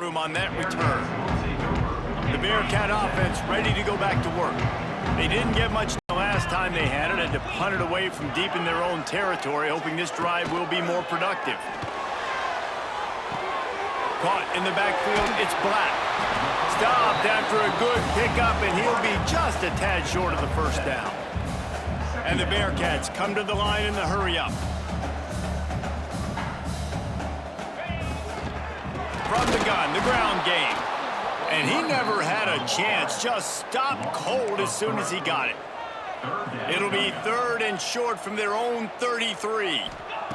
room on that return. The Bearcat offense ready to go back to work. They didn't get much the last time they had it, and to punt it away from deep in their own territory, hoping this drive will be more productive. Caught in the backfield, it's Black. Stopped after a good pickup, and he'll be just a tad short of the first down. And the Bearcats come to the line in the hurry-up. From the gun, the ground game. And he never had a chance, just stopped cold as soon as he got it. It'll be 3rd and short from their own 33.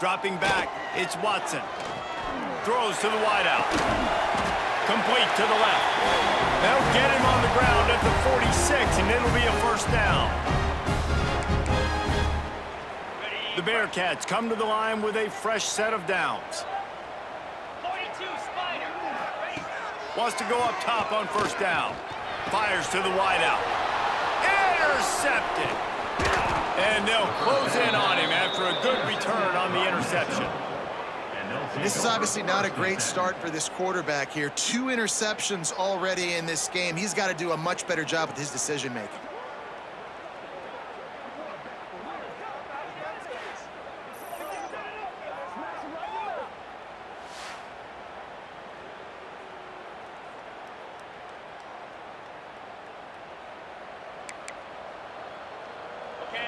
Dropping back, it's Watson. Throws to the wideout. Complete to the left. They'll get him on the ground at the 46, and it'll be a first down. The Bearcats come to the line with a fresh set of downs. Wants to go up top on first down. Fires to the wideout. Intercepted. And they'll close in on him after a good return on the interception. This is obviously not a great start for this quarterback here. 2 interceptions already in this game. He's got to do a much better job with his decision-making.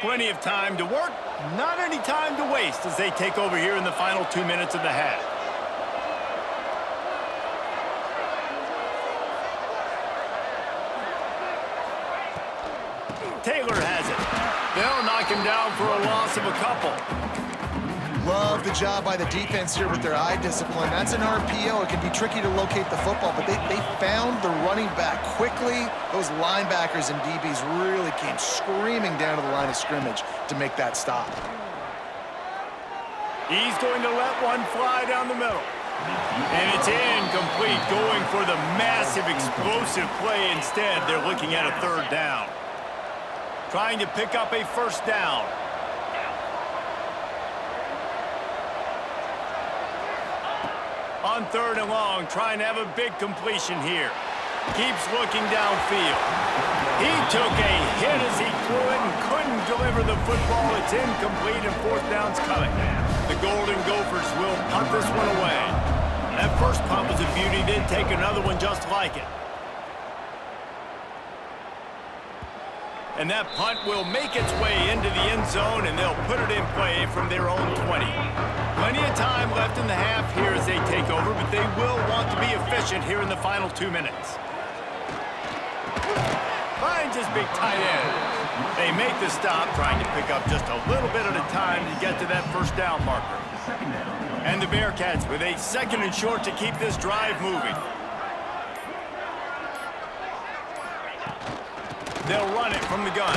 Plenty of time to work, not any time to waste as they take over here in the final 2 minutes of the half. Taylor has it. They'll knock him down for a loss of a couple. Love the job by the defense here with their eye discipline. That's an RPO. It can be tricky to locate the football, but they found the running back quickly. Those linebackers and DBs really came screaming down to the line of scrimmage to make that stop. He's going to let one fly down the middle. And it's incomplete, going for the massive explosive play instead. They're looking at a 3rd down. Trying to pick up a first down. On 3rd and long, trying to have a big completion here. Keeps looking downfield. He took a hit as he threw it and couldn't deliver the football. It's incomplete and 4th down's coming. The Golden Gophers will punt this one away. That first punt was a beauty. Did take another one just like it. And that punt will make its way into the end zone, and they'll put it in play from their own 20. Plenty of time left in the half here as they take over, but they will want to be efficient here in the final 2 minutes. Finds his big tight end. They make the stop, trying to pick up just a little bit at a time to get to that first down marker. And the Bearcats with a 2nd and short to keep this drive moving. They'll run it from the gun.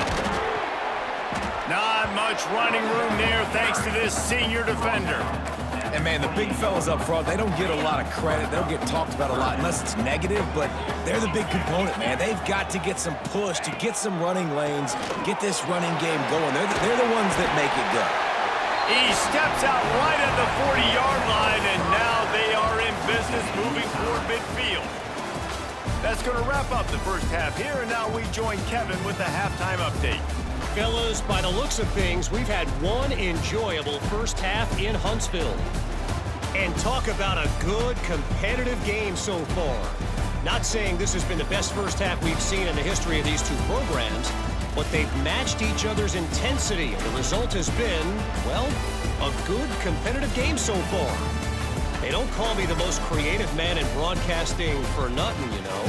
Not much running room there thanks to this senior defender. And, man, the big fellas up front, they don't get a lot of credit. They don't get talked about a lot unless it's negative, but they're the big component, man. They've got to get some push, to get some running lanes, get this running game going. They're the ones that make it go. He steps out right at the 40-yard line, and now they are in business moving toward midfield. That's going to wrap up the first half here, and now we join Kevin with the halftime update. Fellas, by the looks of things, we've had one enjoyable first half in Huntsville. And talk about a good, competitive game so far. Not saying this has been the best first half we've seen in the history of these two programs, but they've matched each other's intensity, and the result has been, well, a good, competitive game so far. They don't call me the most creative man in broadcasting for nothing, you know.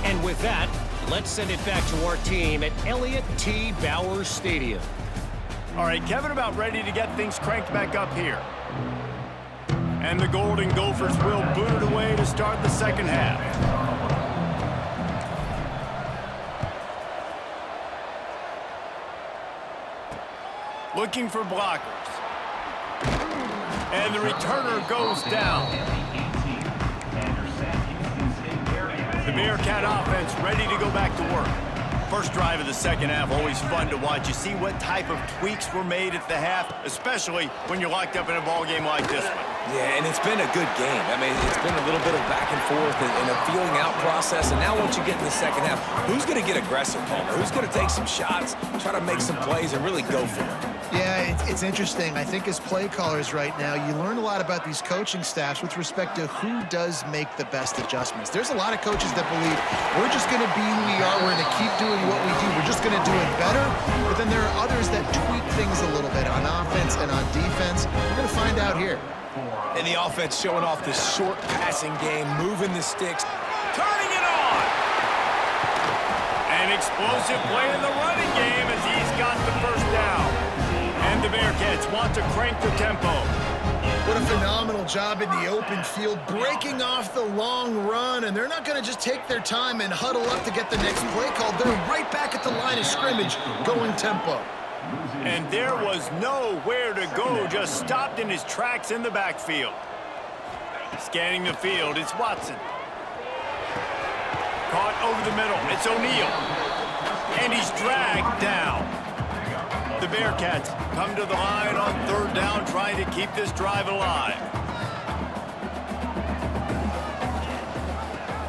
And with that, let's send it back to our team at Elliott T. Bowers Stadium. All right, Kevin, about ready to get things cranked back up here. And the Golden Gophers will boot it away to start the second half. Looking for blockers. And the returner goes down. The Bearcat offense ready to go back to work. First drive of the second half, always fun to watch. You see what type of tweaks were made at the half, especially when you're locked up in a ball game like this one. Yeah, and it's been a good game. I mean, it's been a little bit of back and forth and a feeling out process. And now once you get in the second half, who's going to get aggressive, Palmer? Who's going to take some shots, try to make some plays, and really go for it? Yeah, it's interesting. I think as play callers right now, you learn a lot about these coaching staffs with respect to who does make the best adjustments. There's a lot of coaches that believe we're just going to be who we are. We're going to keep doing what we do. We're just going to do it better. But then there are others that tweak things a little bit on offense and on defense. We're going to find out here. And the offense showing off this short passing game, moving the sticks. Turning it on! An explosive play in the running game as he's got the first down. And the Bearcats want to crank the tempo. What a phenomenal job in the open field, breaking off the long run, and they're not going to just take their time and huddle up to get the next play called. They're right back at the line of scrimmage, going tempo. And there was nowhere to go, just stopped in his tracks in the backfield. Scanning the field, it's Watson. Caught over the middle, it's O'Neal. And he's dragged down. The Bearcats come to the line on third down, trying to keep this drive alive.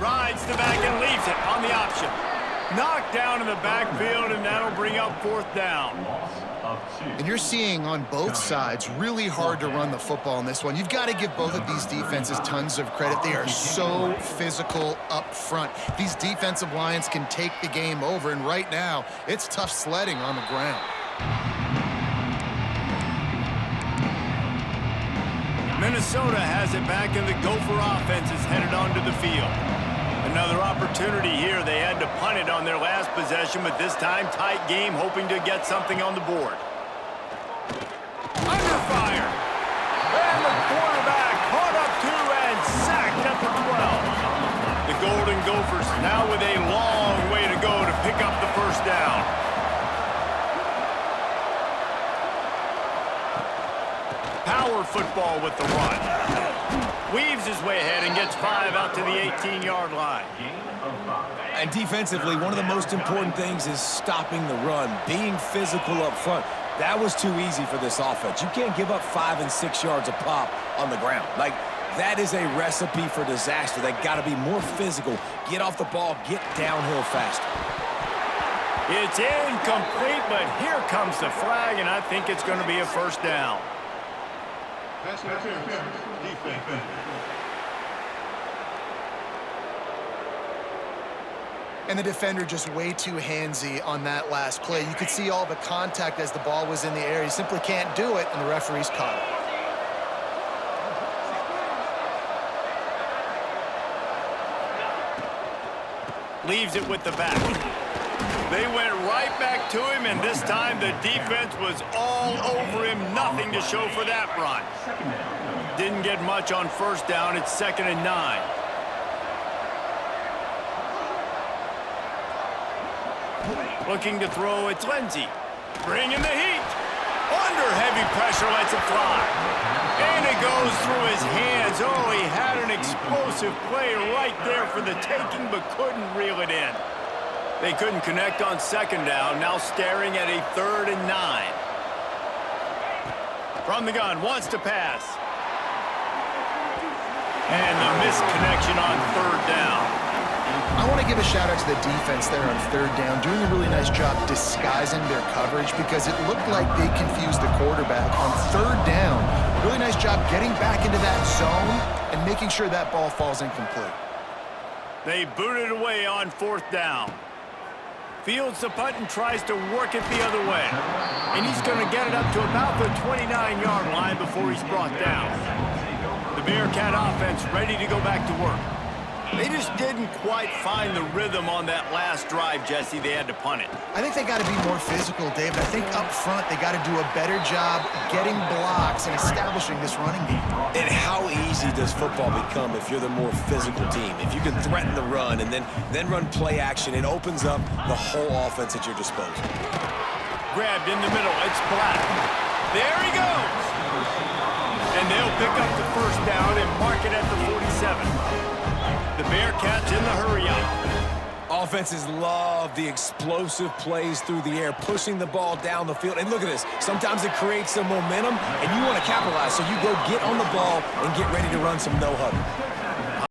Rides the back and leaves it on the option. Knocked down in the backfield, and that'll bring up fourth down. And you're seeing on both sides really hard to run the football in this one. You've got to give both of these defenses tons of credit. They are so physical up front. These defensive lines can take the game over, and right now, it's tough sledding on the ground. Minnesota has it back, and the Gopher offense is headed onto the field. Another opportunity here. They had to punt it on their last possession, but this time tight game, hoping to get something on the board. Under fire. And the quarterback caught up to and sacked at the 12. The Golden Gophers now with a long way to go to pick up the first down. Power football with the run. Weaves his way ahead and gets 5 out to the 18-yard line. And defensively, one of the most important things is stopping the run, being physical up front. That was too easy for this offense. You can't give up 5 and 6 yards a pop on the ground. Like, that is a recipe for disaster. They got to be more physical, get off the ball, get downhill faster. It's incomplete, but here comes the flag, and I think it's going to be a first down. And the defender just way too handsy on that last play. You could see all the contact as the ball was in the air. He simply can't do it, and the referee's caught it. Leaves it with the back. They went right back to him, and this time the defense was all over him. Nothing to show for that run. Didn't get much on first down. It's 2nd and 9. Looking to throw, it's Lindsey. Bringing the heat. Under heavy pressure, lets it fly. And it goes through his hands. Oh, he had an explosive play right there for the taking, but couldn't reel it in. They couldn't connect on 2nd down, now staring at a 3rd and 9. From the gun, wants to pass. And the missed connection on 3rd down. I want to give a shout out to the defense there on 3rd down, doing a really nice job disguising their coverage because it looked like they confused the quarterback on 3rd down. Really nice job getting back into that zone and making sure that ball falls incomplete. They booted away on 4th down. Fields the punt and tries to work it the other way. And he's going to get it up to about the 29-yard line before he's brought down. The Bearcat offense ready to go back to work. They just didn't quite find the rhythm on that last drive, Jesse. They had to punt it. I think they got to be more physical, David. I think up front they got to do a better job getting blocks and establishing this running game. And how easy does football become if you're the more physical team? If you can threaten the run and then run play action, it opens up the whole offense at your disposal. Grabbed in the middle. It's Black. There he goes. And they'll pick up the first down and mark it at the 47. The Bearcats in the hurry-up. Offenses love the explosive plays through the air, pushing the ball down the field. And look at this. Sometimes it creates some momentum, and you want to capitalize. So you go get on the ball and get ready to run some no-huddle.